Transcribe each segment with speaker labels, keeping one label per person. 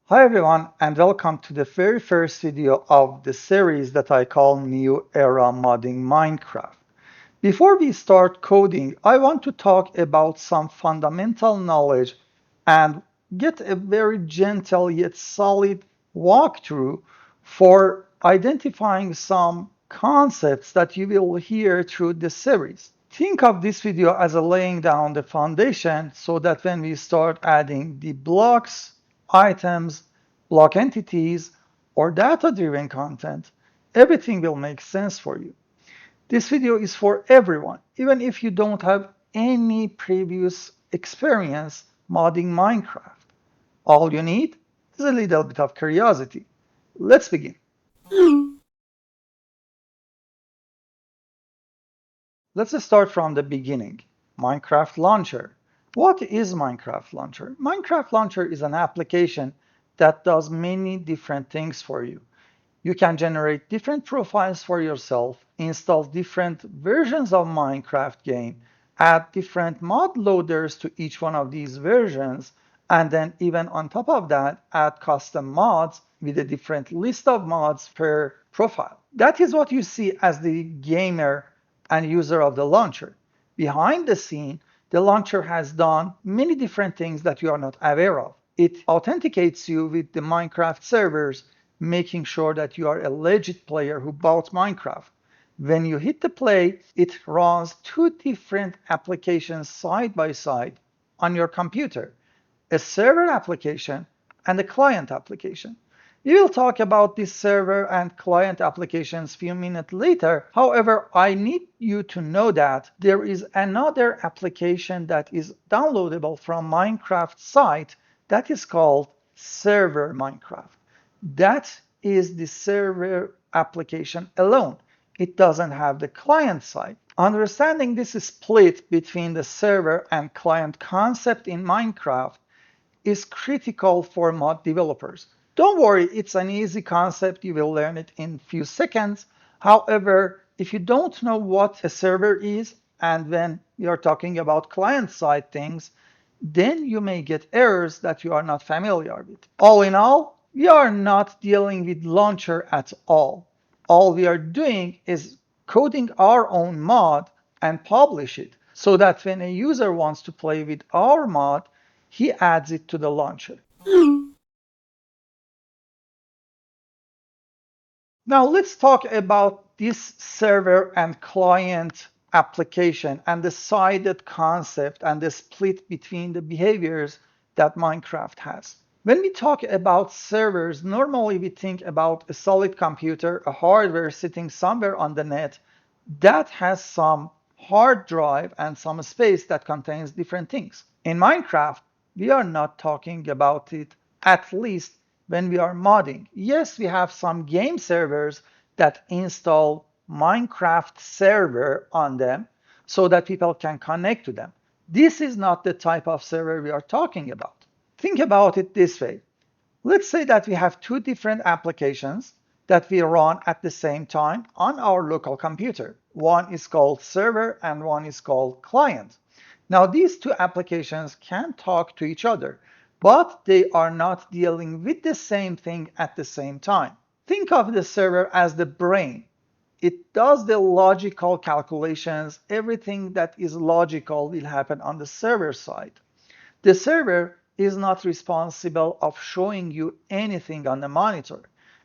Speaker 1: Hi everyone, and welcome to the very first video of the series that I call New Era Modding Minecraft. Before we start coding, I want to talk about some fundamental knowledge and get a very gentle yet solid walkthrough for identifying some concepts that you will hear through the series. Think of this video as a laying down the foundation so that when we start adding the blocks, items, block entities, or data-driven content, everything will make sense for you. This video is for everyone, even if you don't have any previous experience modding Minecraft. All you need is a little bit of curiosity. Let's begin. Let's start from the beginning. Minecraft Launcher. What is Minecraft Launcher? Minecraft Launcher is an application that does many different things for you. You can generate different profiles for yourself, install different versions of Minecraft game, add different mod loaders to each one of these versions, and then even on top of that, add custom mods with a different list of mods per profile. That is what you see as the gamer and user of the launcher. Behind the scene, the launcher has done many different things that you are not aware of. It authenticates you with the Minecraft servers, making sure that you are a legit player who bought Minecraft. When you hit the play, it runs two different applications side by side on your computer, a server application and a client application. We will talk about this server and client applications a few minutes later. However, I need you to know that there is another application that is downloadable from Minecraft site that is called Server Minecraft. That is the server application alone. It doesn't have the client side. Understanding this split between the server and client concept in Minecraft is critical for mod developers. Don't worry, it's an easy concept. You will learn it in a few seconds. However, if you don't know what a server is, and when you're talking about client-side things, then you may get errors that you are not familiar with. All in all, we are not dealing with launcher at all. All we are doing is coding our own mod and publish it so that when a user wants to play with our mod, he adds it to the launcher. Now let's talk about this server and client application and the sided concept and the split between the behaviors that Minecraft has. When we talk about servers, normally we think about a solid computer, a hardware sitting somewhere on the net that has some hard drive and some space that contains different things. In Minecraft, we are not talking about it, at least when we are modding. Yes, we have some game servers that install Minecraft server on them so that people can connect to them. This is not the type of server we are talking about. Think about it this way. Let's say that we have two different applications that we run at the same time on our local computer. One is called server and one is called client. Now, these two applications can talk to each other, but they are not dealing with the same thing at the same time. Think of the server as the brain. It does the logical calculations. Everything that is logical will happen on the server side. The server is not responsible of showing you anything on the monitor.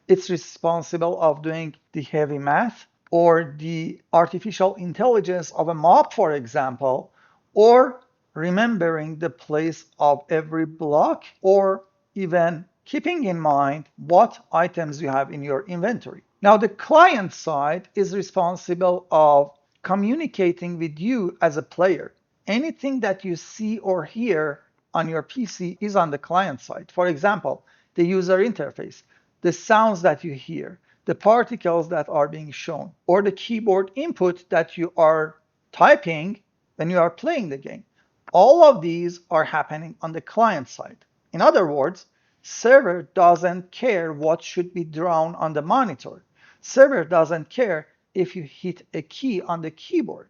Speaker 1: It's responsible of doing the heavy math or the artificial intelligence of a mob, for example, or remembering the place of every block, or even keeping in mind what items you have in your inventory. Now, the client side is responsible of communicating with you as a player. Anything that you see or hear on your PC is on the client side. For example, the user interface, the sounds that you hear, the particles that are being shown, or the keyboard input that you are typing when you are playing the game. All of these are happening on the client side. In other words, server doesn't care what should be drawn on the monitor. Server doesn't care if you hit a key on the keyboard.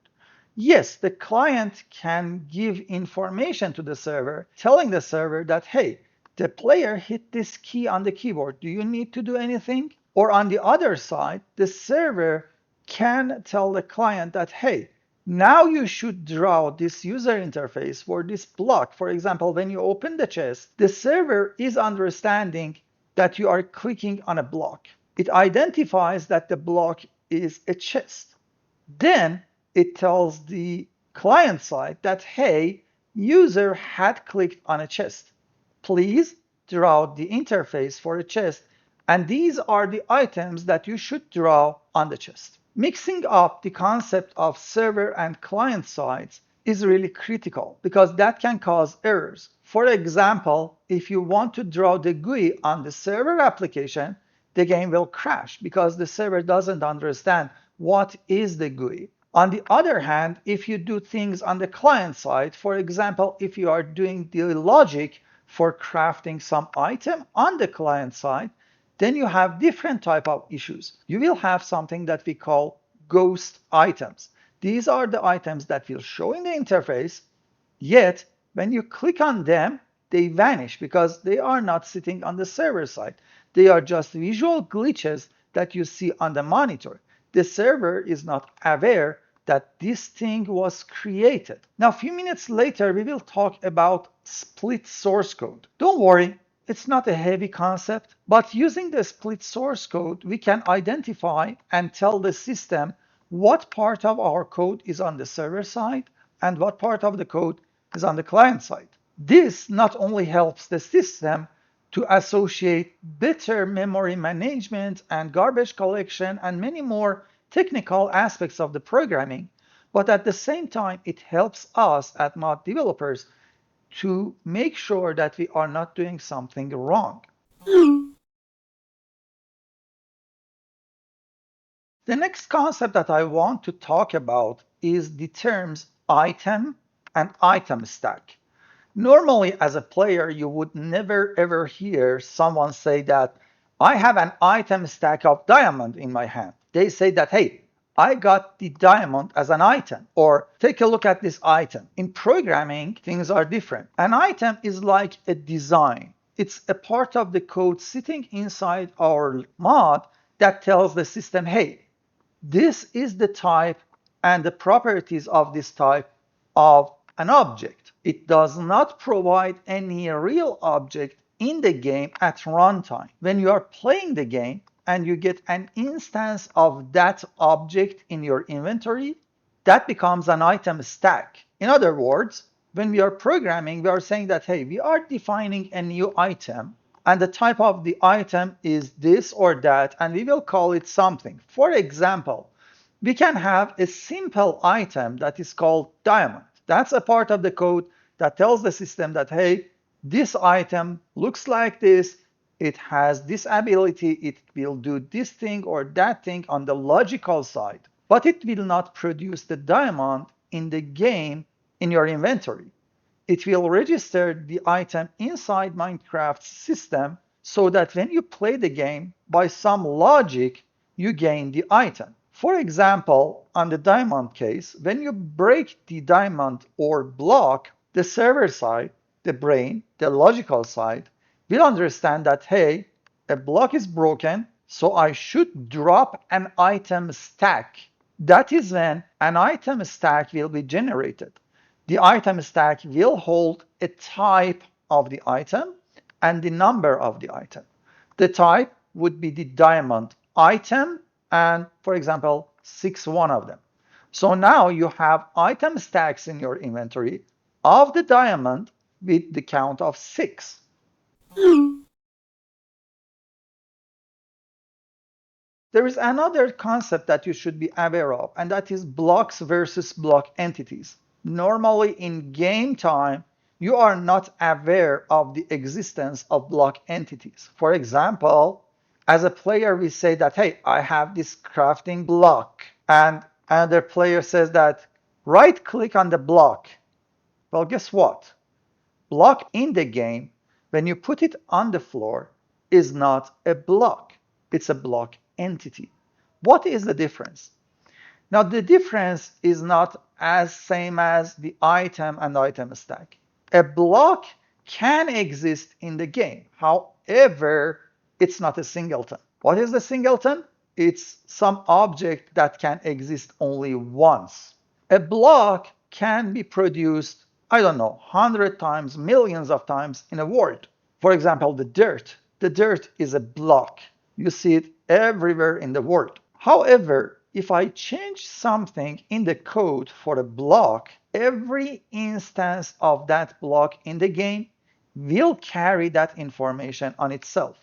Speaker 1: Yes, the client can give information to the server, telling the server that, hey, the player hit this key on the keyboard, do you need to do anything? Or on the other side, the server can tell the client that, hey, now you should draw this user interface for this block. For example, when you open the chest, the server is understanding that you are clicking on a block. It identifies that the block is a chest. Then it tells the client side that, hey, user had clicked on a chest. Please draw the interface for a chest, and these are the items that you should draw on the chest. Mixing up the concept of server and client sides is really critical because that can cause errors. For example, if you want to draw the GUI on the server application, the game will crash because the server doesn't understand what is the GUI. On the other hand, if you do things on the client side, for example, if you are doing the logic for crafting some item on the client side, then you have different type of issues. You will have something that we call ghost items. These are the items that will show in the interface, yet when you click on them, they vanish because they are not sitting on the server side. They are just visual glitches that you see on the monitor. The server is not aware that this thing was created. Now, a few minutes later, we will talk about split source code. Don't worry, it's not a heavy concept, but using the split source code, we can identify and tell the system what part of our code is on the server side and what part of the code is on the client side. This not only helps the system to associate better memory management and garbage collection and many more technical aspects of the programming, but at the same time, it helps us as mod developers to make sure that we are not doing something wrong. The next concept that I want to talk about is the terms item and item stack. Normally, as a player, you would never ever hear someone say that I have an item stack of diamond in my hand. They say that, hey, I got the diamond as an item, or take a look at this item. In programming, things are different. An item is like a design. It's a part of the code sitting inside our mod that tells the system, hey, this is the type and the properties of this type of an object. It does not provide any real object in the game at runtime. When you are playing the game, and you get an instance of that object in your inventory, that becomes an item stack. In other words, when we are programming, we are saying that, hey, we are defining a new item, and the type of the item is this or that, and we will call it something. For example, we can have a simple item that is called diamond. That's a part of the code that tells the system that, hey, this item looks like this, it has this ability, it will do this thing or that thing on the logical side, but it will not produce the diamond in the game in your inventory. It will register the item inside Minecraft's system so that when you play the game, by some logic, you gain the item. For example, on the diamond case, when you break the diamond or block, the server side, the brain, the logical side, will understand that, hey, a block is broken, so I should drop an item stack. That is when an item stack will be generated. The item stack will hold a type of the item and the number of the item. The type would be the diamond item and, for example, 61 of them. So now you have item stacks in your inventory of the diamond with the count of 6. There is another concept that you should be aware of, and that is blocks versus block entities. Normally in game time, you are not aware of the existence of block entities. For example, as a player, we say that, hey, I have this crafting block, and another player says that, right click on the block. Well, guess what? Block in the game, when you put it on the floor, is not a block. It's a block entity. What is the difference? Now, the difference is not as same as the item and item stack. A block can exist in the game. However, it's not a singleton. What is the singleton? It's some object that can exist only once. A block can be produced, I don't know, 100 times, millions of times in a world. For example, the dirt. The dirt is a block. You see it everywhere in the world. However, if I change something in the code for a block, every instance of that block in the game will carry that information on itself.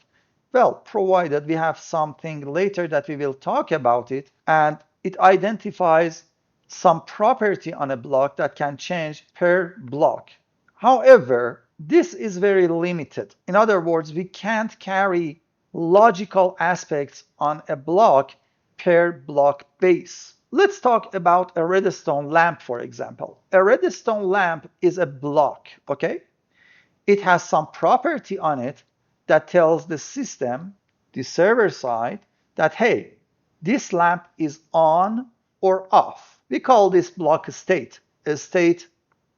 Speaker 1: Well, provided we have something later that we will talk about it, and it identifies some property on a block that can change per block. However, this is very limited. In other words, we can't carry logical aspects on a block per block base. Let's talk about a redstone lamp, for example. A redstone lamp is a block, okay? It has some property on it that tells the system, the server side, that hey, this lamp is on or off. We call this block a state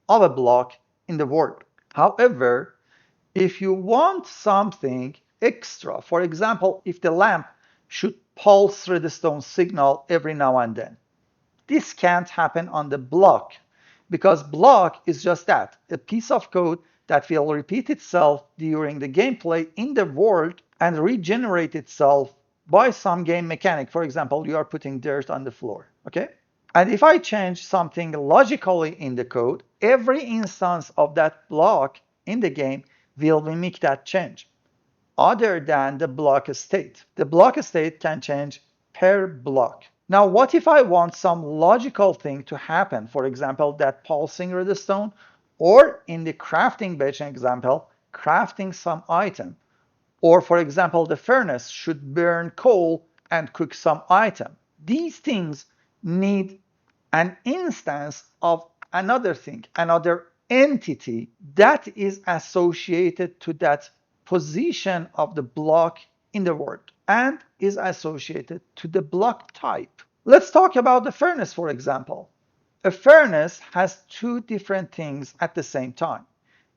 Speaker 1: of a block in the world. However, if you want something extra, for example, if the lamp should pulse redstone signal every now and then, this can't happen on the block because block is just that, a piece of code that will repeat itself during the gameplay in the world and regenerate itself by some game mechanic. For example, you are putting dirt on the floor, okay? And if I change something logically in the code, every instance of that block in the game will mimic that change, other than the block state. The block state can change per block. Now, what if I want some logical thing to happen? For example, that pulsing redstone, or in the crafting bench example, crafting some item. Or for example, the furnace should burn coal and cook some item. These things need an instance of another thing, another entity that is associated to that position of the block in the world and is associated to the block type. Let's talk about the furnace, for example. A furnace has two different things at the same time.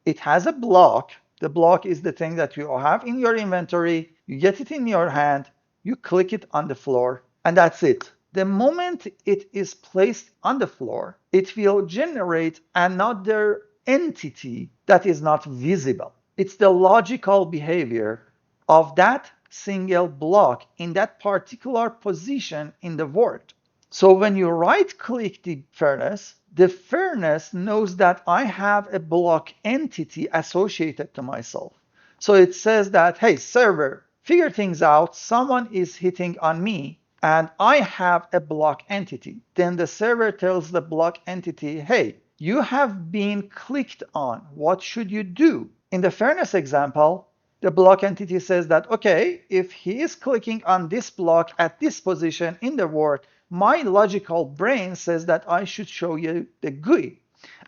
Speaker 1: It has a block. The block is the thing that you have in your inventory. You get it in your hand, you click it on the floor, and that's it. The moment it is placed on the floor, it will generate another entity that is not visible. It's the logical behavior of that single block in that particular position in the world. So when you right-click the furnace knows that I have a block entity associated to myself. So it says that, hey, server, figure things out. Someone is hitting on me, and I have a block entity. Then the server tells the block entity, hey, you have been clicked on. What should you do? In the furnace example, the block entity says that, okay, if he is clicking on this block at this position in the world, my logical brain says that I should show you the GUI.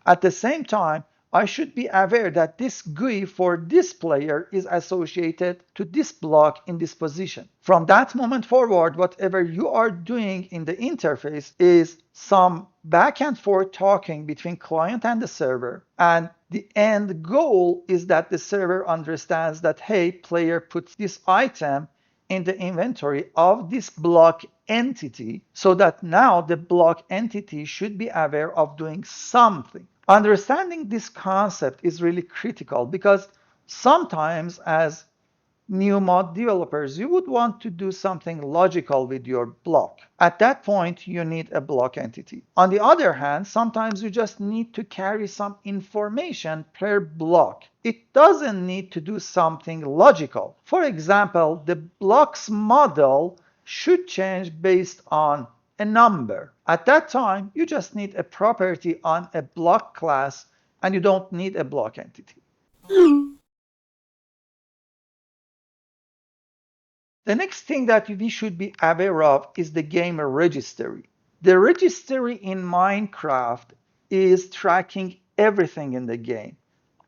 Speaker 1: At the same time, I should be aware that this GUI for this player is associated to this block in this position. From that moment forward, whatever you are doing in the interface is some back and forth talking between client and the server. And the end goal is that the server understands that, hey, player puts this item in the inventory of this block entity, so that now the block entity should be aware of doing something. Understanding this concept is really critical because sometimes as new mod developers, you would want to do something logical with your block. At that point, you need a block entity. On the other hand, sometimes you just need to carry some information per block. It doesn't need to do something logical. For example, the block's model should change based on a number. At that time, you just need a property on a block class and you don't need a block entity. The next thing that we should be aware of is the game registry. The registry in Minecraft is tracking everything in the game.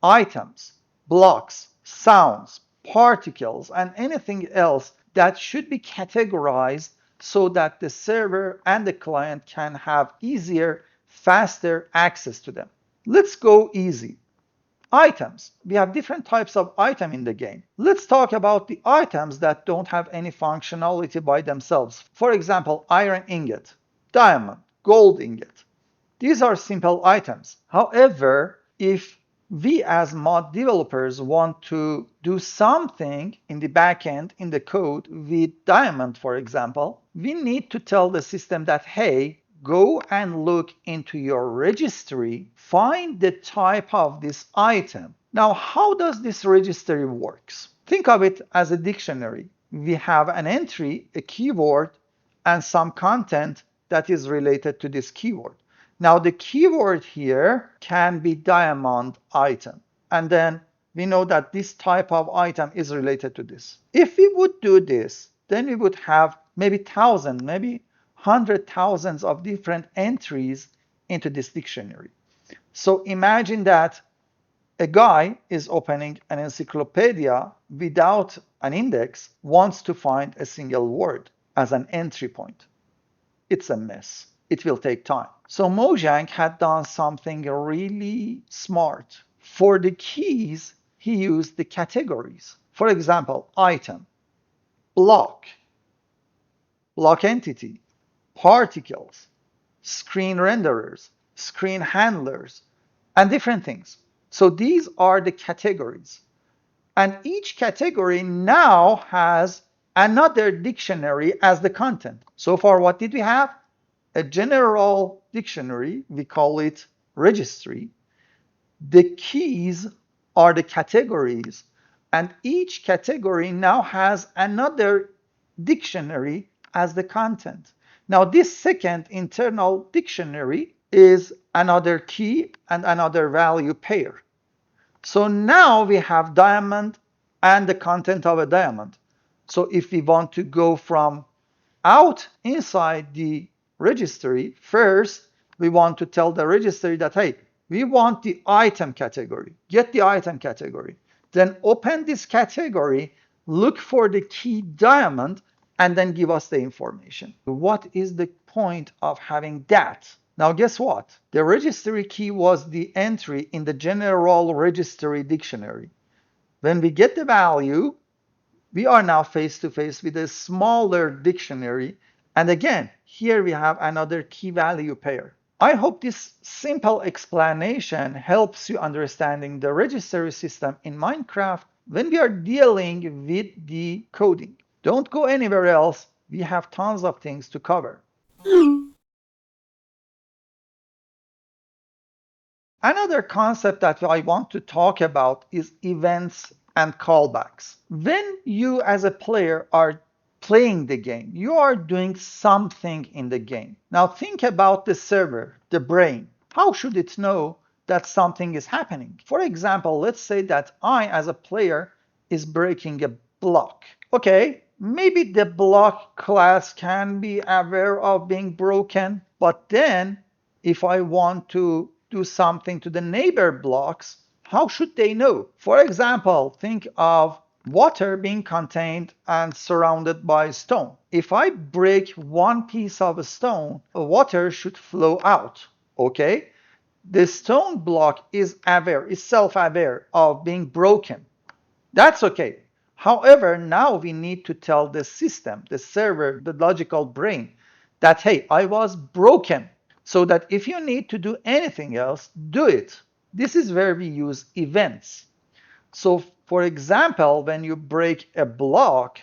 Speaker 1: Items, blocks, sounds, particles, and anything else that should be categorized so that the server and the client can have easier, faster access to them. Let's go easy. Items. We have different types of item in the game. Let's talk about the items that don't have any functionality by themselves. For example, iron ingot, diamond, gold ingot. These are simple items. However, if we as mod developers want to do something in the backend, in the code with diamond, for example, we need to tell the system that, hey, go and look into your registry, find the type of this item. Now, how does this registry works? Think of it as a dictionary. We have an entry, a keyword, and some content that is related to this keyword. Now the keyword here can be diamond item. And then we know that this type of item is related to this. If we would do this, then we would have maybe 1,000, maybe 100,000 of different entries into this dictionary. So imagine that a guy is opening an encyclopedia without an index, wants to find a single word as an entry point. It's a mess. It will take time. So Mojang had done something really smart. For the keys, he used the categories. For example, item, block, block entity, particles, screen renderers, screen handlers, and different things. So these are the categories. And each category now has another dictionary as the content. So far, what did we have? A general dictionary, we call it registry. The keys are the categories, and each category now has another dictionary as the content. Now, this second internal dictionary is another key and another value pair. So now we have diamond and the content of a diamond. So if we want to go from out inside the registry, first we want to tell the registry that, hey, we want the item category. Get the item category. Then open this category, look for the key diamond, and then give us the information. What is the point of having that? Now, guess what? The registry key was the entry in the general registry dictionary. When we get the value, we are now face to face with a smaller dictionary. And again, here we have another key value pair. I hope this simple explanation helps you understanding the registry system in Minecraft when we are dealing with the coding. Don't go anywhere else. We have tons of things to cover. Another concept that I want to talk about is events and callbacks. When you as a player are playing the game, you are doing something in the game. Now think about the server, the brain. How should it know that something is happening? For example, let's say that I as a player is breaking a block. Okay, maybe the block class can be aware of being broken, but then if I want to do something to the neighbor blocks, how should they know? For example, think of water being contained and surrounded by stone. If I break one piece of a stone, water should flow out, okay? The stone block is aware, is self-aware of being broken. That's okay. However, now we need to tell the system, the server, the logical brain, that, hey, I was broken. So that if you need to do anything else, do it. This is where we use events. So for example, when you break a block,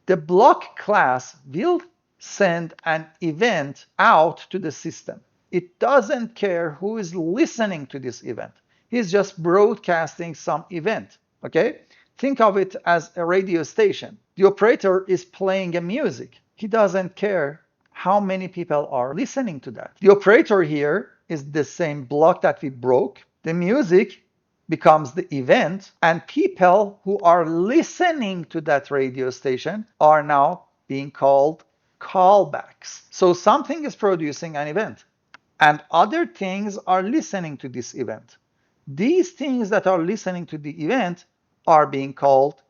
Speaker 1: the block class will send an event out to the system. It doesn't care who is listening to this event. He's just broadcasting some event, okay? Think of it as a radio station. The operator is playing a music. He doesn't care how many people are listening to that. The operator here is the same block that we broke. The music becomes the event, and people who are listening to that radio station are now being called callbacks. So something is producing an event, and other things are listening to this event. These things that are listening to the event are being called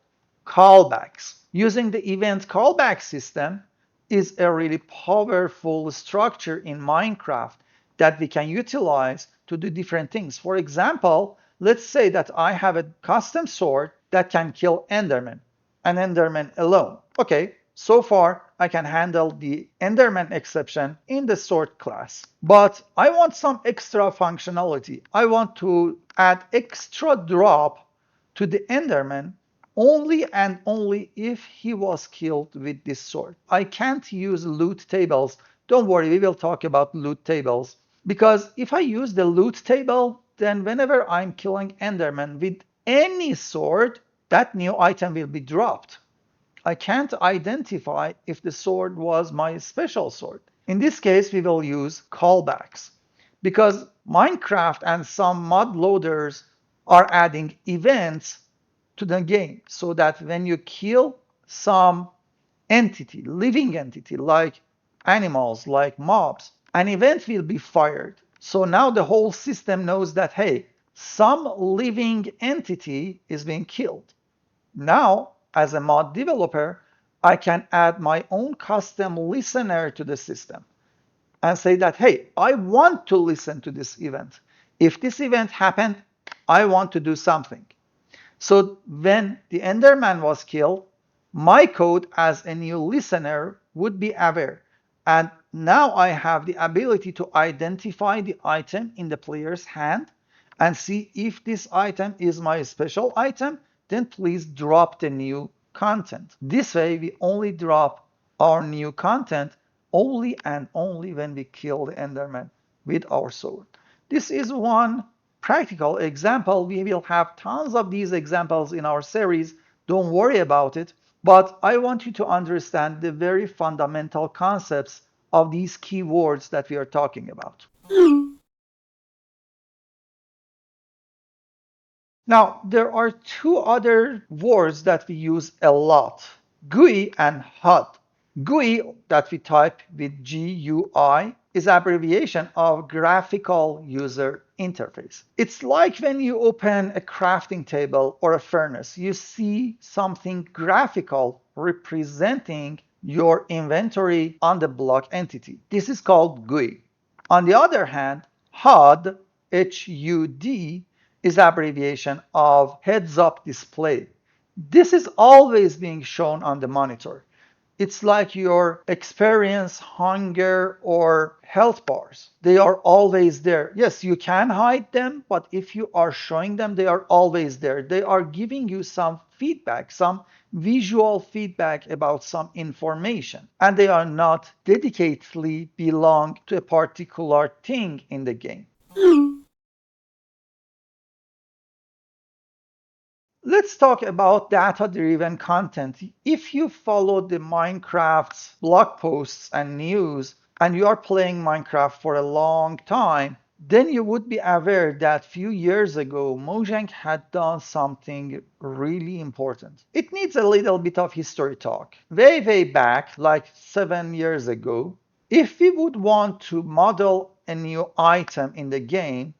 Speaker 1: callbacks. Using the event callback system is a really powerful structure in Minecraft that we can utilize to do different things. For example, let's say that I have a custom sword that can kill Enderman, an Enderman alone. Okay, so far I can handle the Enderman exception in the sword class. But I want some extra functionality. I want to add extra drop to the Enderman only and only if he was killed with this sword. I can't use loot tables. Don't worry, we will talk about loot tables. Because if I use the loot table, then whenever I'm killing Enderman with any sword, that new item will be dropped. I can't identify if the sword was my special sword. In this case, we will use callbacks because Minecraft and some mod loaders are adding events to the game so that when you kill some entity, living entity like animals, like mobs, an event will be fired. So now the whole system knows that, hey, some living entity is being killed. Now, as a mod developer, I can add my own custom listener to the system and say that, hey, I want to listen to this event. If this event happened, I want to do something. So when the Enderman was killed, my code as a new listener would be aware. And now I have the ability to identify the item in the player's hand and see if this item is my special item, then please drop the new content. This way, we only drop our new content only and only when we kill the Enderman with our sword. This is one practical example. We will have tons of these examples in our series. Don't worry about it. But I want you to understand the very fundamental concepts of these keywords that we are talking about. Now, there are two other words that we use a lot, GUI and HUD. GUI, that we type with GUI, is abbreviation of graphical user interface. It's like when you open a crafting table or a furnace, you see something graphical representing your inventory on the block entity. This is called GUI. On the other hand, HUD, HUD, is abbreviation of heads-up display. This is always being shown on the monitor. It's like your experience, hunger, or health bars. They are always there. Yes, you can hide them, but if you are showing them, they are always there. They are giving you some feedback, some visual feedback about some information. And they are not dedicatedly belong to a particular thing in the game. Let's talk about data-driven content. If you follow the Minecraft's blog posts and news, and you are playing Minecraft for a long time, then you would be aware that few years ago, Mojang had done something really important. It needs a little bit of history talk. Way back, like 7 years ago, if we would want to model a new item in the game,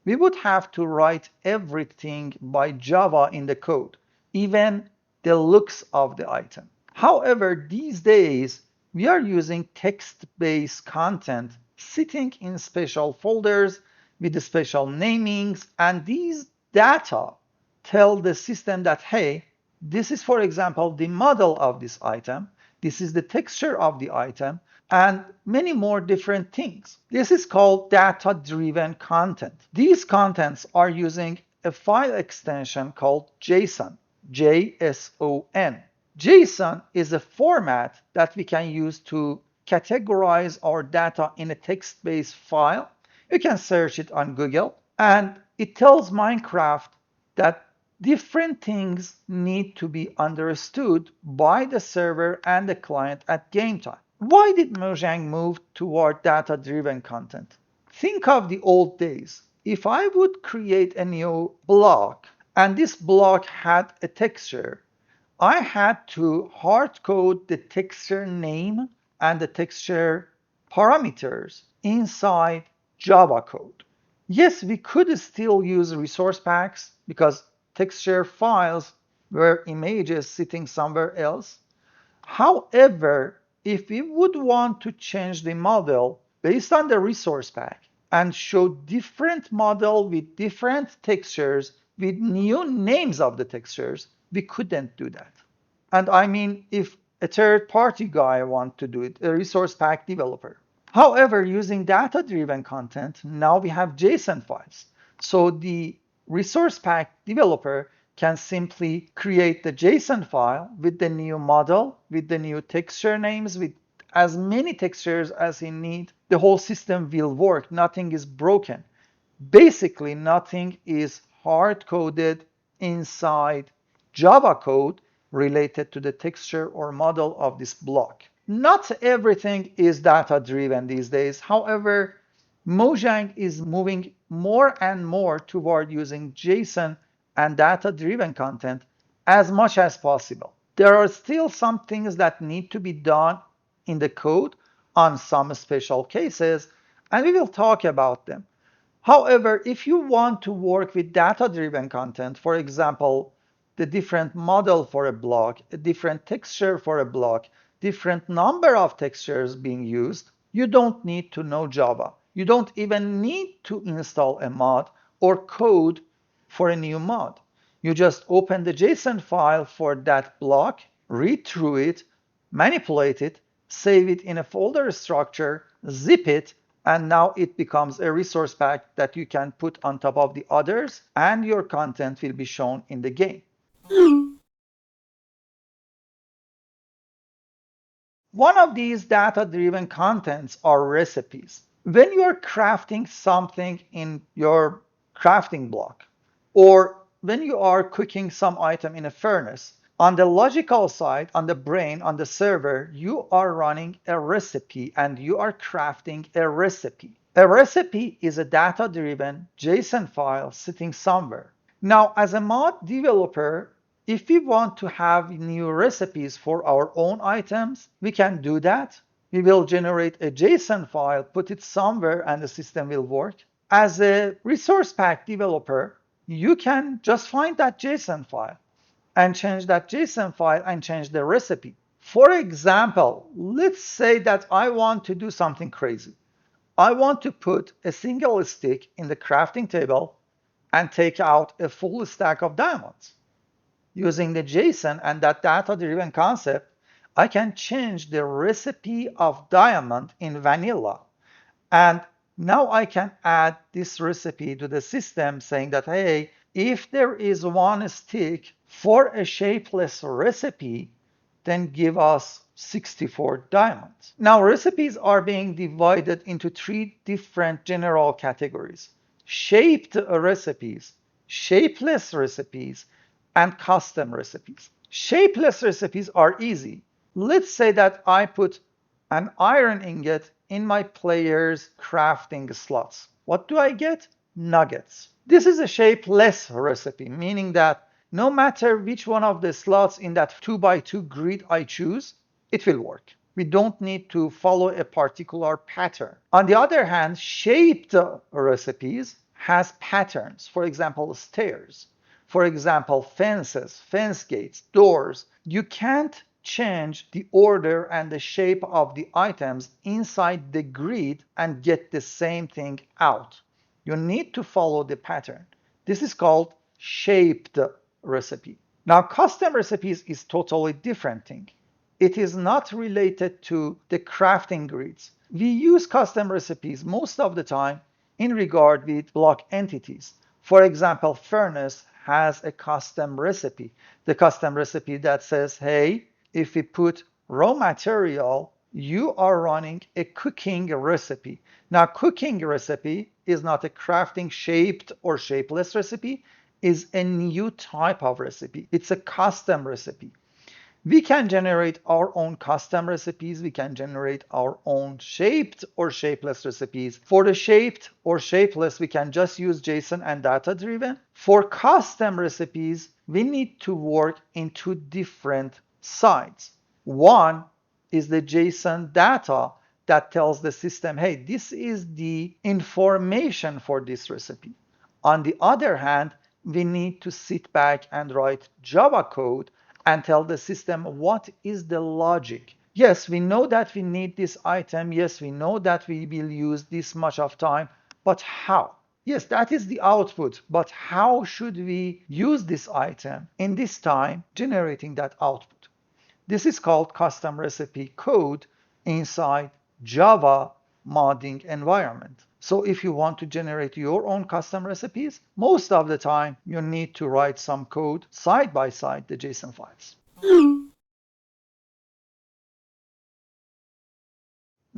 Speaker 1: we would have to write everything by Java in the code, even the looks of the item. However, these days, we are using text-based content sitting in special folders with special namings, and these data tell the system that, hey, this is, for example, the model of this item, this is the texture of the item, and many more different things. This is called data-driven content. These contents are using a file extension called JSON, JSON. JSON is a format that we can use to categorize our data in a text-based file. You can search it on Google, and it tells Minecraft that different things need to be understood by the server and the client at game time. Why did Mojang move toward data-driven content? Think of the old days. If I would create a new block and this block had a texture, I had to hard code the texture name and the texture parameters inside Java code. Yes, we could still use resource packs because texture files were images sitting somewhere else. However, if we would want to change the model based on the resource pack, and show different model with different textures with new names of the textures, we couldn't do that. And I mean, if a third party guy want to do it, a resource pack developer. However, using data-driven content, now we have JSON files. So the resource pack developer can simply create the JSON file with the new model, with the new texture names, with as many textures as he needs. The whole system will work. Nothing is broken. Basically, nothing is hard-coded inside Java code related to the texture or model of this block. Not everything is data-driven these days. However, Mojang is moving more and more toward using JSON and data-driven content as much as possible. There are still some things that need to be done in the code on some special cases, and we will talk about them. However, if you want to work with data-driven content, for example, the different model for a block, a different texture for a block, different number of textures being used, you don't need to know Java. You don't even need to install a mod or code for a new mod. You just open the JSON file for that block, read through it, manipulate it, save it in a folder structure, zip it, and now it becomes a resource pack that you can put on top of the others, and your content will be shown in the game. One of these data-driven contents are recipes. When you're crafting something in your crafting block, or when you are cooking some item in a furnace, on the logical side, on the brain, on the server, you are running a recipe and you are crafting a recipe. A recipe is a data-driven JSON file sitting somewhere. Now, as a mod developer, if we want to have new recipes for our own items, we can do that. We will generate a JSON file, put it somewhere, and the system will work. As a resource pack developer, you can just find that JSON file and change that JSON file and change the recipe. For example, let's say that I want to do something crazy. I want to put a single stick in the crafting table and take out a full stack of diamonds. Using the JSON and that data-driven concept, I can change the recipe of diamond in vanilla. And now I can add this recipe to the system saying that, hey, if there is one stick for a shapeless recipe, then give us 64 diamonds. Now, recipes are being divided into three different general categories: shaped recipes, shapeless recipes, and custom recipes. Shapeless recipes are easy. Let's say that I put an iron ingot in my player's crafting slots. What do I get? Nuggets. This is a shapeless recipe, meaning that no matter which one of the slots in that 2x2 grid I choose, it will work. We don't need to follow a particular pattern. On the other hand, shaped recipes has patterns. For example, stairs. For example, fences, fence gates, doors. You can't change the order and the shape of the items inside the grid and get the same thing out. You need to follow the pattern. This is called shaped recipe. Now, custom recipes is totally different thing. It is not related to the crafting grids. We use custom recipes most of the time in regard with block entities. For example, furnace has a custom recipe. The custom recipe that says, hey, if we put raw material, you are running a cooking recipe. Now, cooking recipe is not a crafting shaped or shapeless recipe, is a new type of recipe. It's a custom recipe. We can generate our own custom recipes. We can generate our own shaped or shapeless recipes. For the shaped or shapeless, we can just use JSON and data-driven. For custom recipes, we need to work in two different sides. One is the JSON data that tells the system, hey, this is the information for this recipe. On the other hand, we need to sit back and write Java code and tell the system what is the logic. Yes, we know that we need this item. Yes, we know that we will use this much of time, But how? Yes, that is the output, but how should we use this item in this time generating that output? This is called custom recipe code inside Java modding environment. So if you want to generate your own custom recipes, most of the time you need to write some code side by side the JSON files.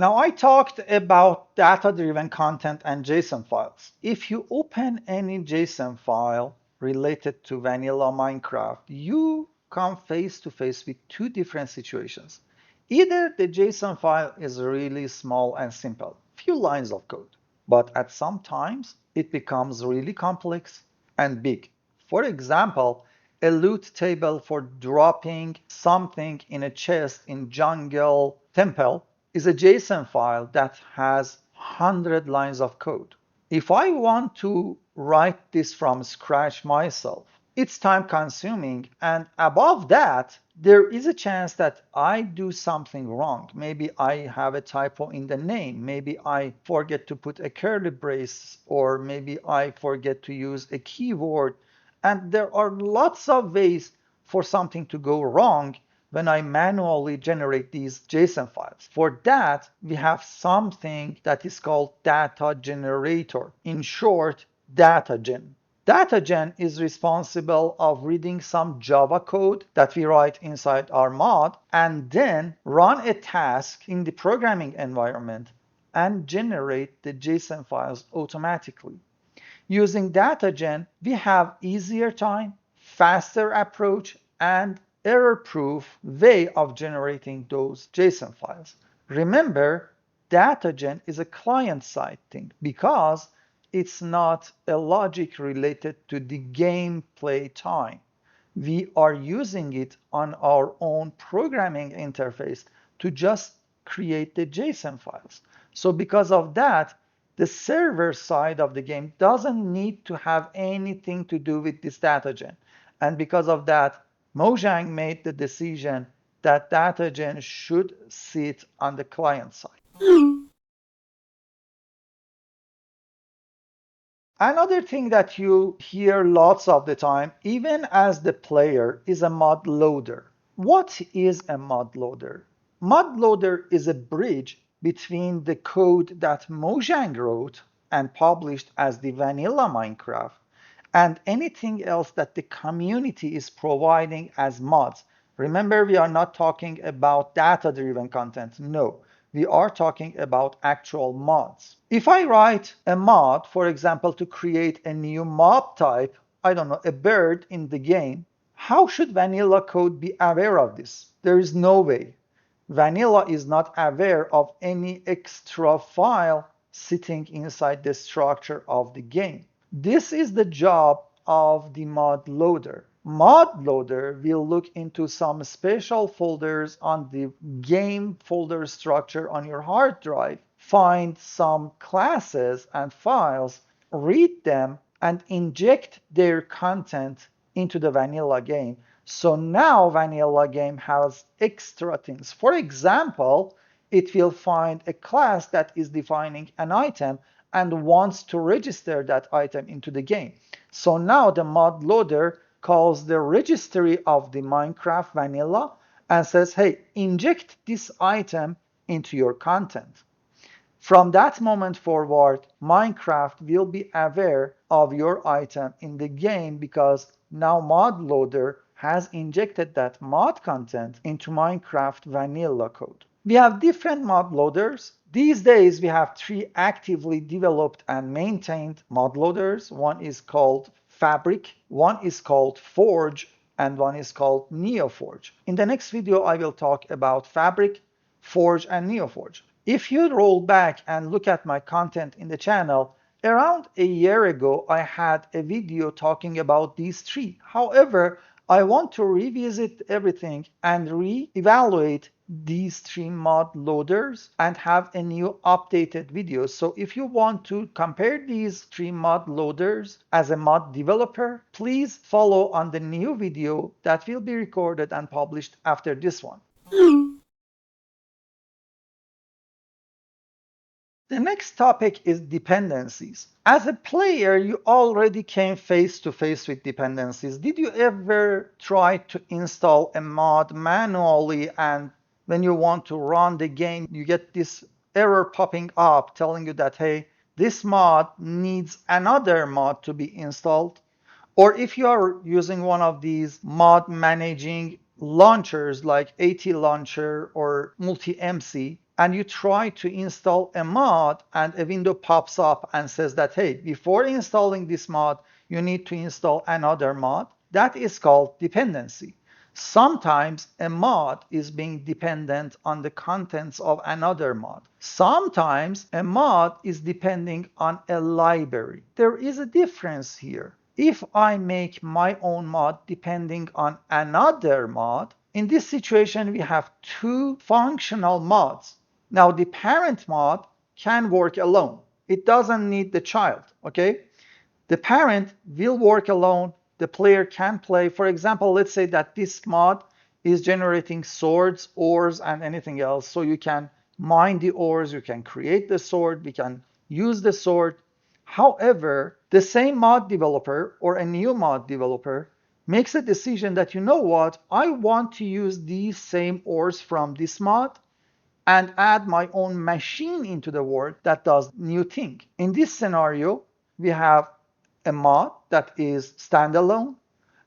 Speaker 1: Now I talked about data-driven content and JSON files. If you open any JSON file related to vanilla Minecraft, you come face to face with two different situations. Either the JSON file is really small and simple, few lines of code, but at some times it becomes really complex and big. For example, a loot table for dropping something in a chest in jungle temple is a JSON file that has 100 lines of code. If I want to write this from scratch myself, it's time consuming, and above that, there is a chance that I do something wrong. Maybe I have a typo in the name, maybe I forget to put a curly brace, or maybe I forget to use a keyword, and there are lots of ways for something to go wrong when I manually generate these JSON files. For that, we have something that is called data generator. In short, DataGen. DataGen is responsible of reading some Java code that we write inside our mod and then run a task in the programming environment and generate the JSON files automatically. Using DataGen, we have easier time, faster approach, and error-proof way of generating those JSON files. Remember, DataGen is a client-side thing because it's not a logic related to the gameplay time. We are using it on our own programming interface to just create the JSON files. So because of that, the server side of the game doesn't need to have anything to do with this DataGen. And because of that, Mojang made the decision that DataGen should sit on the client side. Another thing that you hear lots of the time, even as the player, is a mod loader. What is a mod loader? Mod loader is a bridge between the code that Mojang wrote and published as the vanilla Minecraft and anything else that the community is providing as mods. Remember, we are not talking about data-driven content. No, we are talking about actual mods. If I write a mod, for example, to create a new mob type, I don't know, a bird in the game, how should vanilla code be aware of this? There is no way. Vanilla is not aware of any extra file sitting inside the structure of the game. This is the job of the mod loader. Mod loader will look into some special folders on the game folder structure on your hard drive, find some classes and files, read them, and inject their content into the vanilla game. So now vanilla game has extra things. For example, it will find a class that is defining an item and wants to register that item into the game. So now the mod loader calls the registry of the Minecraft vanilla and says, hey, inject this item into your content. From that moment forward, Minecraft will be aware of your item in the game because now mod loader has injected that mod content into Minecraft vanilla code. We have different mod loaders. These days we have three actively developed and maintained mod loaders. One is called Fabric, one is called Forge, and one is called NeoForge. In the next video I will talk about Fabric, Forge, and NeoForge. If you roll back and look at my content in the channel, around a year ago I had a video talking about these three. However, I want to revisit everything and re-evaluate these three mod loaders and have a new updated video. So if you want to compare these three mod loaders as a mod developer, please follow on the new video that will be recorded and published after this one. The next topic is dependencies. As a player, you already came face to face with dependencies. Did you ever try to install a mod manually, and when you want to run the game, you get this error popping up telling you that, hey, this mod needs another mod to be installed? Or if you are using one of these mod managing launchers like AT Launcher or Multi-MC, and you try to install a mod and a window pops up and says that, hey, before installing this mod, you need to install another mod, that is called dependency. Sometimes a mod is being dependent on the contents of another mod. Sometimes a mod is depending on a library. There is a difference here. If I make my own mod depending on another mod, in this situation we have two functional mods. Now the parent mod can work alone. It doesn't need the child, okay? The parent will work alone. The player can play. For example, let's say that this mod is generating swords, ores, and anything else. So you can mine the ores, you can create the sword, we can use the sword. However, the same mod developer or a new mod developer makes a decision that, you know what, I want to use these same ores from this mod and add my own machine into the world that does new thing. In this scenario, we have a mod that is standalone,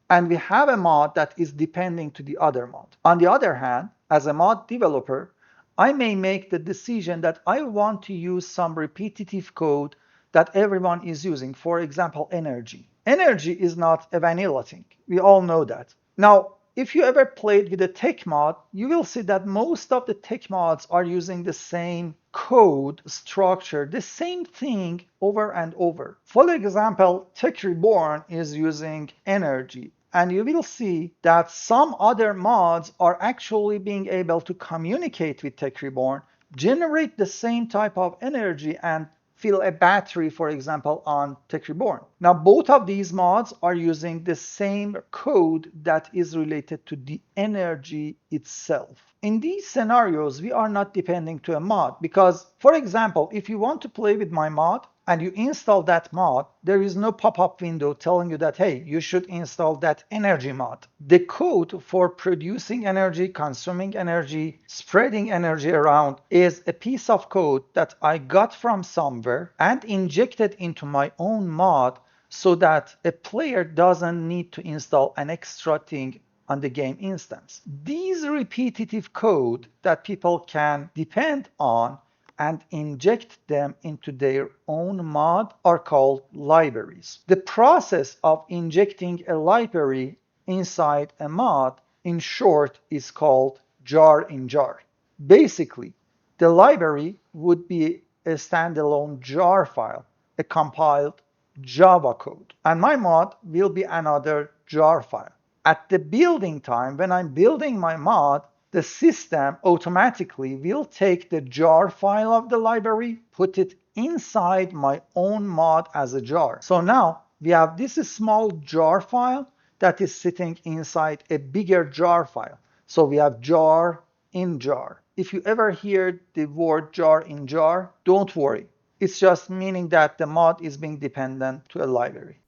Speaker 1: and we have a mod that is depending to the other mod. On the other hand, as a mod developer, I may make the decision that I want to use some repetitive code that everyone is using. For example, energy. Energy is not a vanilla thing. We all know that. Now, if you ever played with a tech mod, you will see that most of the tech mods are using the same code structure, the same thing over and over. For example, Tech Reborn is using energy. And you will see that some other mods are actually being able to communicate with Tech Reborn, generate the same type of energy, and fill a battery, for example, on Tech Reborn. Now, both of these mods are using the same code that is related to the energy itself. In these scenarios, we are not depending to a mod because, for example, if you want to play with my mod, and you install that mod, there is no pop-up window telling you that, hey, you should install that energy mod. The code for producing energy, consuming energy, spreading energy around is a piece of code that I got from somewhere and injected into my own mod so that a player doesn't need to install an extra thing on the game instance. These repetitive code that people can depend on and inject them into their own mod are called libraries. The process of injecting a library inside a mod, in short, is called jar in jar. Basically, the library would be a standalone jar file, a compiled Java code, and my mod will be another jar file. At the building time, when I'm building my mod, the system automatically will take the jar file of the library, put it inside my own mod as a jar. So now we have this small jar file that is sitting inside a bigger jar file. So we have jar in jar. If you ever hear the word jar in jar, don't worry. It's just meaning that the mod is being dependent to a library.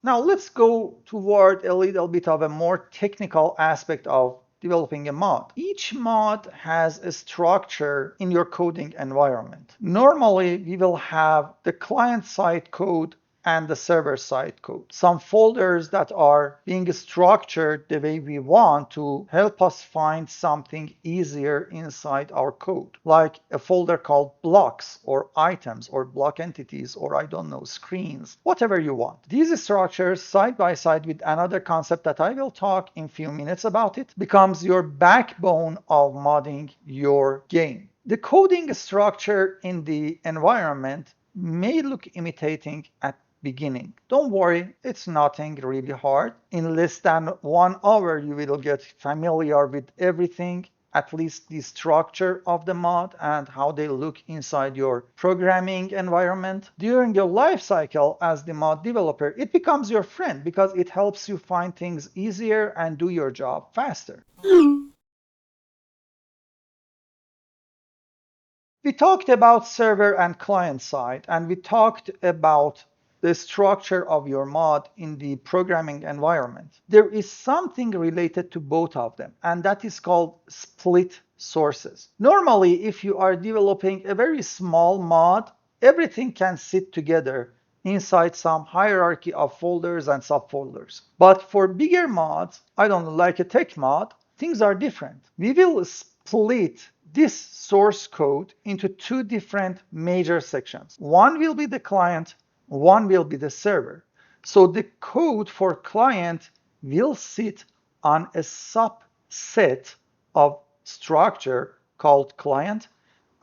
Speaker 1: Now let's go toward a little bit of a more technical aspect of developing a mod. Each mod has a structure in your coding environment. Normally, we will have the client-side code and the server-side code. Some folders that are being structured the way we want to help us find something easier inside our code, like a folder called blocks or items or block entities or I don't know, screens, whatever you want. These structures side by side with another concept that I will talk in a few minutes about it becomes your backbone of modding your game. The coding structure in the environment may look imitating at beginning. Don't worry, it's nothing really hard. In less than 1 hour, you will get familiar with everything, at least the structure of the mod and how they look inside your programming environment. During your life cycle as the mod developer, it becomes your friend because it helps you find things easier and do your job faster. We talked about server and client side, and we talked about the structure of your mod in the programming environment. There is something related to both of them, and that is called split sources. Normally, if you are developing a very small mod, everything can sit together inside some hierarchy of folders and subfolders. But for bigger mods, I don't know, like a tech mod, things are different. We will split this source code into two different major sections. One will be the client, one will be the server. So the code for client will sit on a subset of structure called client,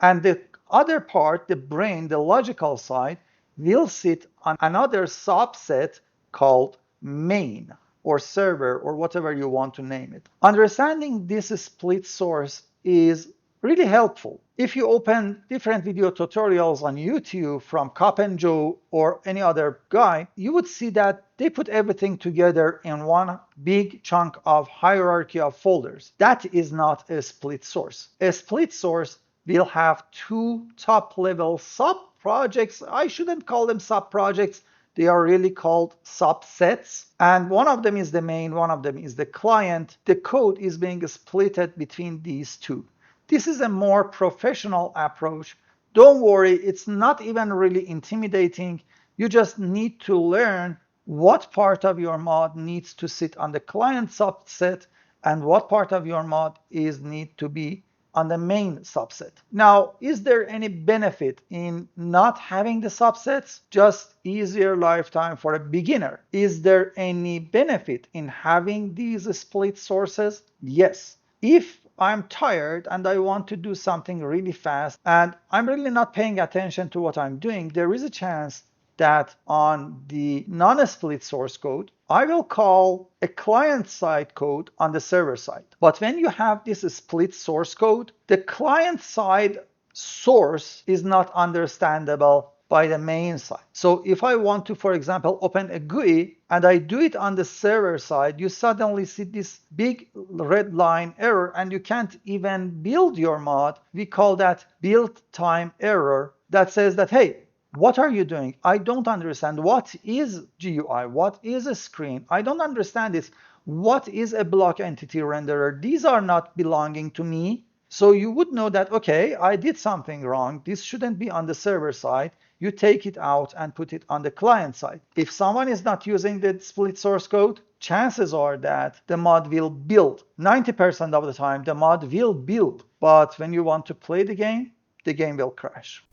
Speaker 1: and the other part, the brain, the logical side, will sit on another subset called main or server or whatever you want to name it. Understanding this split source is really helpful. If you open different video tutorials on YouTube from Cop and Joe or any other guy, you would see that they put everything together in one big chunk of hierarchy of folders. That is not a split source. A split source will have two top-level sub-projects. I shouldn't call them sub-projects. They are really called subsets. And one of them is the main, one of them is the client. The code is being splitted between these two. This is a more professional approach. Don't worry, it's not even really intimidating. You just need to learn what part of your mod needs to sit on the client subset and what part of your mod need to be on the main subset. Now, is there any benefit in not having the subsets? Just easier lifetime for a beginner. Is there any benefit in having these split sources? Yes. If I'm tired and I want to do something really fast and I'm really not paying attention to what I'm doing, there is a chance that on the non-split source code, I will call a client-side code on the server side. But when you have this split source code, the client-side source is not understandable by the main side. So if I want to, for example, open a GUI and I do it on the server side, you suddenly see this big red line error and you can't even build your mod. We call that build time error that says that, hey, what are you doing? I don't understand. What is GUI? What is a screen? I don't understand this. What is a block entity renderer? These are not belonging to me. So you would know that, okay, I did something wrong. This shouldn't be on the server side. You take it out and put it on the client side. If someone is not using the split source code, chances are that the mod will build. 90% of the time, the mod will build. But when you want to play the game will crash.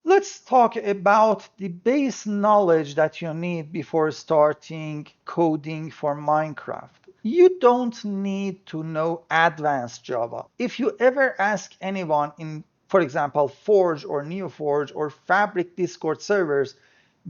Speaker 1: Let's talk about the base knowledge that you need before starting coding for Minecraft. You don't need to know advanced Java. If you ever ask anyone in, for example, Forge or NeoForge or Fabric Discord servers,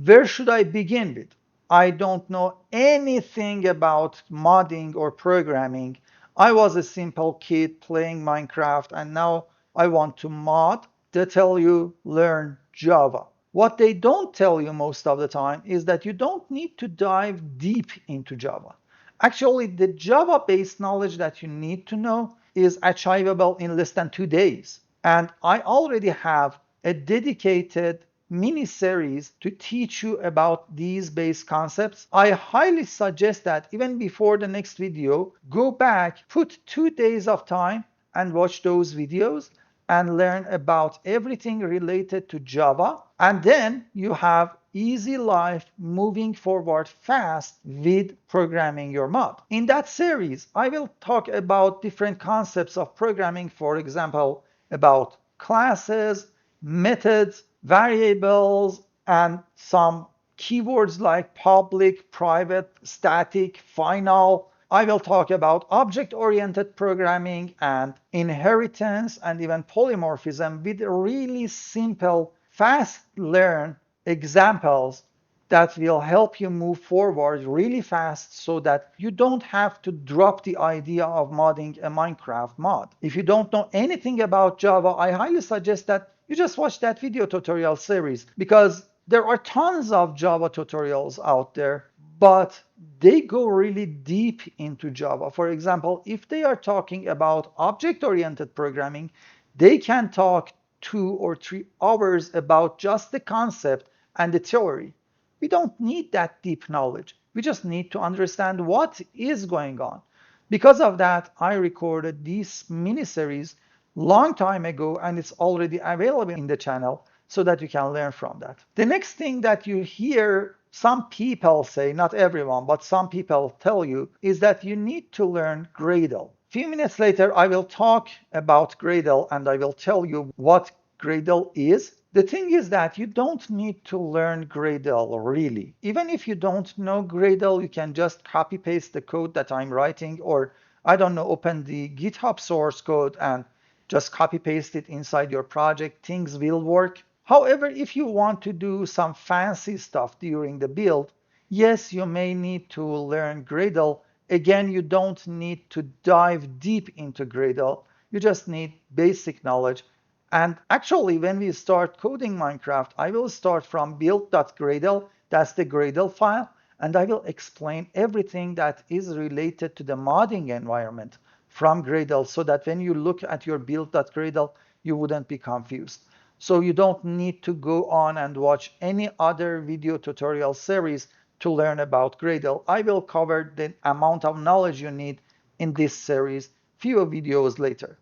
Speaker 1: where should I begin with? I don't know anything about modding or programming. I was a simple kid playing Minecraft and now I want to mod. They tell you learn Java. What they don't tell you most of the time is that you don't need to dive deep into Java. Actually, the Java-based knowledge that you need to know is achievable in less than 2 days. And I already have a dedicated mini series to teach you about these base concepts. I highly suggest that even before the next video, go back, put 2 days of time and watch those videos and learn about everything related to Java. And then you have easy life moving forward fast with programming your mod. In that series, I will talk about different concepts of programming, for example, about classes, methods, variables, and some keywords like public, private, static, final. I will talk about object-oriented programming and inheritance and even polymorphism with really simple, fast-learn examples that will help you move forward really fast so that you don't have to drop the idea of modding a Minecraft mod. If you don't know anything about Java, I highly suggest that you just watch that video tutorial series because there are tons of Java tutorials out there. but they go really deep into Java. For example, if they are talking about object-oriented programming, they can talk 2 or 3 hours about just the concept and the theory. We don't need that deep knowledge. We just need to understand what is going on. Because of that, I recorded this mini-series long time ago, and it's already available in the channel so that you can learn from that. The next thing that you hear some people say, not everyone, but some people tell you, is that you need to learn Gradle. A few minutes later, I will talk about Gradle and I will tell you what Gradle is. The thing is that you don't need to learn Gradle really. Even if you don't know Gradle, you can just copy paste the code that I'm writing, or I don't know, open the GitHub source code and just copy paste it inside your project. Things will work. However, if you want to do some fancy stuff during the build, yes, you may need to learn Gradle. Again, you don't need to dive deep into Gradle. You just need basic knowledge. And actually, when we start coding Minecraft, I will start from build.gradle, that's the Gradle file, and I will explain everything that is related to the modding environment from Gradle so that when you look at your build.gradle, you wouldn't be confused. So you don't need to go on and watch any other video tutorial series to learn about Gradle. I will cover the amount of knowledge you need in this series few videos later.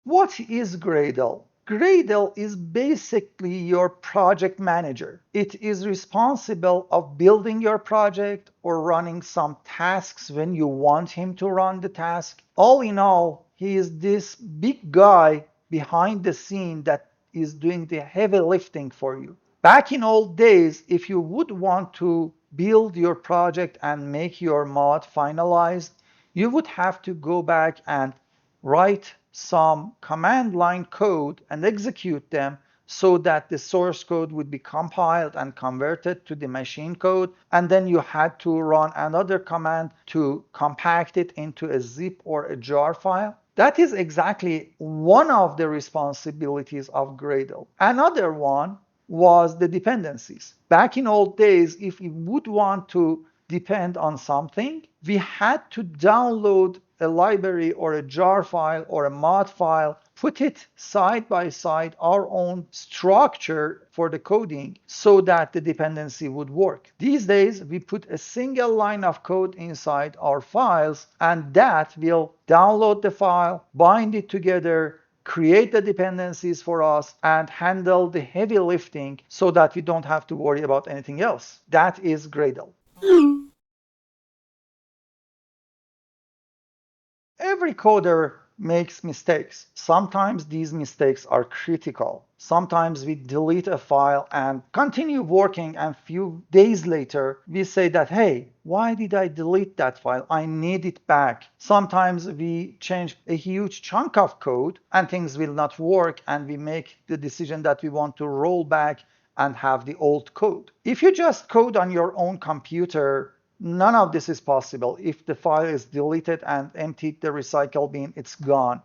Speaker 1: What is Gradle? Gradle is basically your project manager. It is responsible of building your project or running some tasks when you want him to run the task. All in all, he is this big guy behind the scene that is doing the heavy lifting for you. Back in old days, if you would want to build your project and make your mod finalized, you would have to go back and write some command line code and execute them so that the source code would be compiled and converted to the machine code. And then you had to run another command to compact it into a zip or a jar file. That is exactly one of the responsibilities of Gradle. Another one was the dependencies. Back in old days, if we would want to depend on something, we had to download a library or a jar file or a mod file, put it side by side our own structure for the coding so that the dependency would work. These days, we put a single line of code inside our files, and that will download the file, bind it together, create the dependencies for us, and handle the heavy lifting so that we don't have to worry about anything else. That is Gradle. Every coder makes mistakes. Sometimes these mistakes are critical. Sometimes we delete a file and continue working, and a few days later we say that, hey, why did I delete that file? I need it back. Sometimes we change a huge chunk of code and things will not work, and we make the decision that we want to roll back and have the old code. If you just code on your own computer, none of this is possible. If the file is deleted and emptied the recycle bin, it's gone.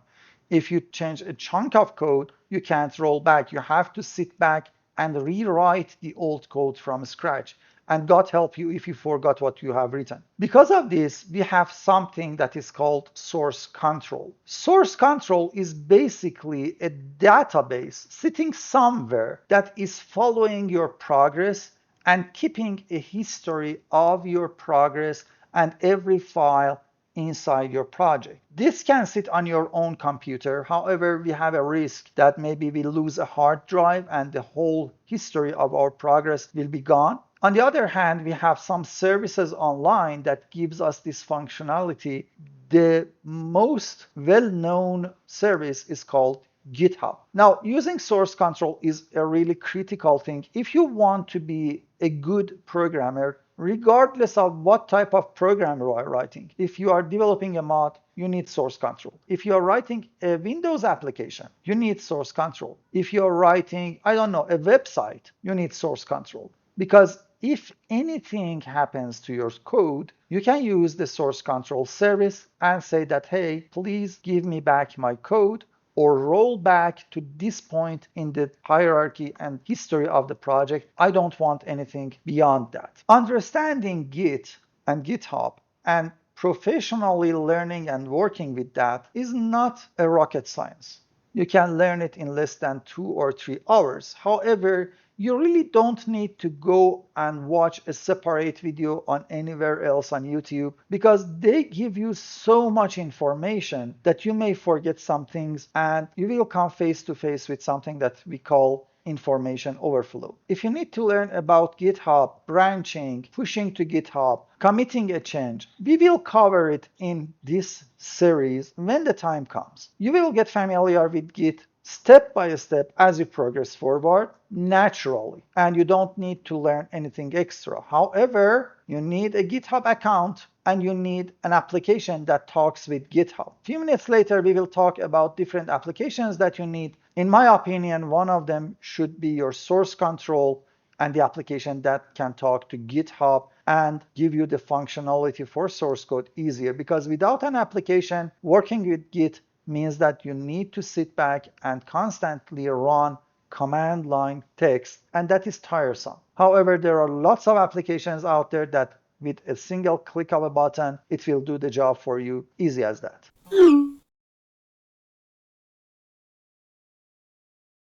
Speaker 1: If you change a chunk of code, you can't roll back. You have to sit back and rewrite the old code from scratch. And God help you if you forgot what you have written. Because of this, we have something that is called source control. Source control is basically a database sitting somewhere that is following your progress and keeping a history of your progress and every file inside your project. This can sit on your own computer. However, we have a risk that maybe we lose a hard drive and the whole history of our progress will be gone. On the other hand, we have some services online that gives us this functionality. The most well-known service is called GitHub. Now, using source control is a really critical thing. If you want to be a good programmer, regardless of what type of program you are writing, if you are developing a mod, you need source control. If you are writing a Windows application, you need source control. If you are writing, I don't know, a website, you need source control. Because if anything happens to your code, you can use the source control service and say that, hey, please give me back my code, or roll back to this point in the hierarchy and history of the project. I don't want anything beyond that. Understanding Git and GitHub and professionally learning and working with that is not a rocket science. You can learn it in less than 2 or 3 hours. However, you really don't need to go and watch a separate video on anywhere else on YouTube because they give you so much information that you may forget some things and you will come face to face with something that we call information overflow. If you need to learn about GitHub, branching, pushing to GitHub, committing a change, we will cover it in this series when the time comes. You will get familiar with Git step by step as you progress forward naturally, and you don't need to learn anything extra. However, you need a GitHub account and you need an application that talks with GitHub. A few minutes later, we will talk about different applications that you need. In my opinion, one of them should be your source control and the application that can talk to GitHub and give you the functionality for source code easier, because without an application, working with Git means that you need to sit back and constantly run command line text, and that is tiresome. However, there are lots of applications out there that with a single click of a button, it will do the job for you, easy as that.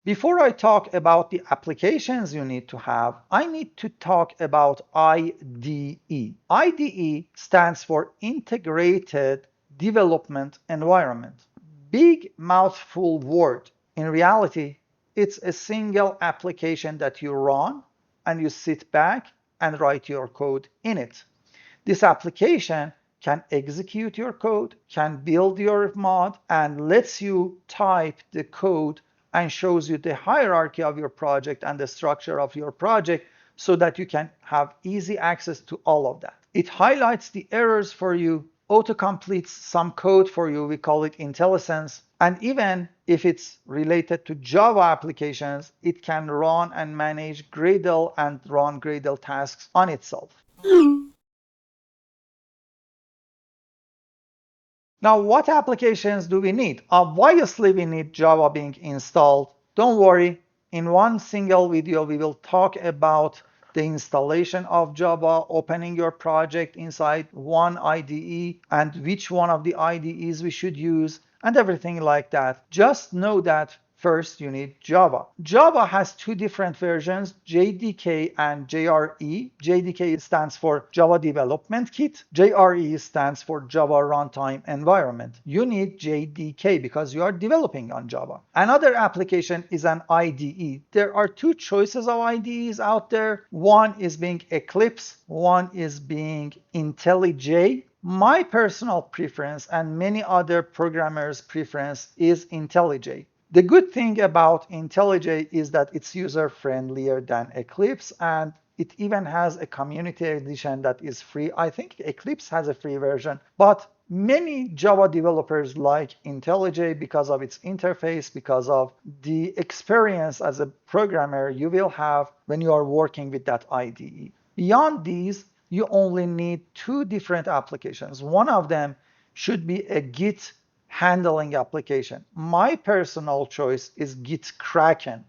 Speaker 1: Before I talk about the applications you need to have, I need to talk about IDE. IDE stands for Integrated Development Environment. Big mouthful word. In reality, it's a single application that you run and you sit back and write your code in it. This application can execute your code, can build your mod, and lets you type the code and shows you the hierarchy of your project and the structure of your project so that you can have easy access to all of that. It highlights the errors for you, auto-completes some code for you, we call it IntelliSense, and even if it's related to Java applications, it can run and manage Gradle and run Gradle tasks on itself. Now, what applications do we need? Obviously, we need Java being installed. Don't worry, in one single video, we will talk about the installation of Java, opening your project inside one IDE, and which one of the IDEs we should use, and everything like that. Just know that first you need Java. Java has two different versions, JDK and JRE. JDK stands for Java Development Kit. JRE stands for Java Runtime Environment. You need JDK because you are developing on Java. Another application is an IDE. There are two choices of IDEs out there. One is being Eclipse, one is being IntelliJ. My personal preference and many other programmers' preference is IntelliJ. The good thing about IntelliJ is that it's user-friendlier than Eclipse, and it even has a community edition that is free. I think Eclipse has a free version, but many Java developers like IntelliJ because of its interface, because of the experience as a programmer you will have when you are working with that IDE. Beyond these, you only need two different applications. One of them should be a Git handling application. My personal choice is GitKraken.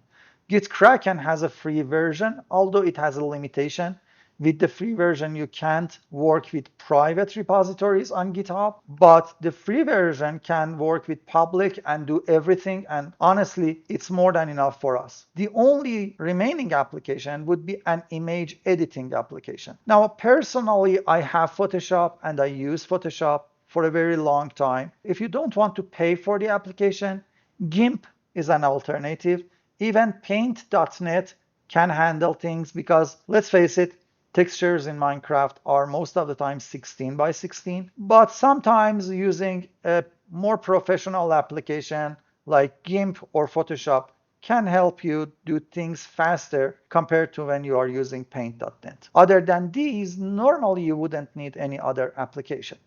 Speaker 1: GitKraken has a free version, although it has a limitation. With the free version, you can't work with private repositories on GitHub, but the free version can work with public and do everything, and honestly, it's more than enough for us. The only remaining application would be an image editing application. Now, personally, I have Photoshop and I use Photoshop for a very long time. If you don't want to pay for the application, GIMP is an alternative. Even Paint.net can handle things because, let's face it, textures in Minecraft are most of the time 16 by 16, but sometimes using a more professional application like GIMP or Photoshop can help you do things faster compared to when you are using Paint.net. Other than these, normally you wouldn't need any other application.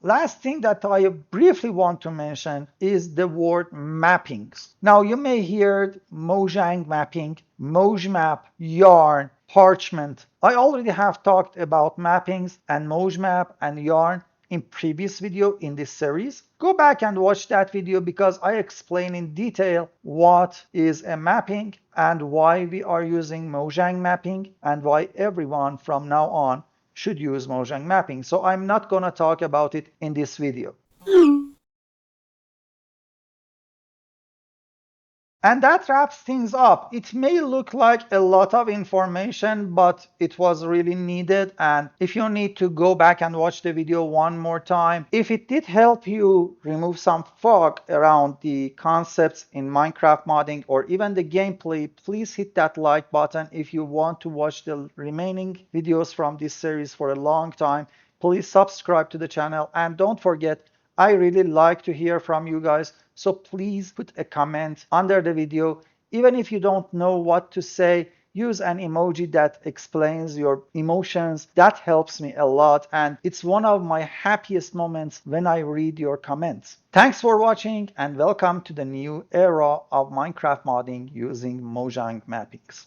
Speaker 1: Last thing that I briefly want to mention is the word mappings. Now you may hear Mojang mapping, Mojmap, Yarn, Parchment. I already have talked about mappings and Mojmap and Yarn in previous video in this series. Go back and watch that video because I explain in detail what is a mapping and why we are using Mojang mapping and why everyone from now on should use Mojang mapping. So I'm not gonna talk about it in this video. And that wraps things up. It may look like a lot of information, but it was really needed. And if you need to go back and watch the video one more time, if it did help you remove some fog around the concepts in Minecraft modding or even the gameplay, please hit that like button. If you want to watch the remaining videos from this series for a long time, please subscribe to the channel and don't forget, I really like to hear from you guys, so please put a comment under the video. Even if you don't know what to say, use an emoji that explains your emotions. That helps me a lot, and it's one of my happiest moments when I read your comments. Thanks for watching, and welcome to the new era of Minecraft modding using Mojang mappings.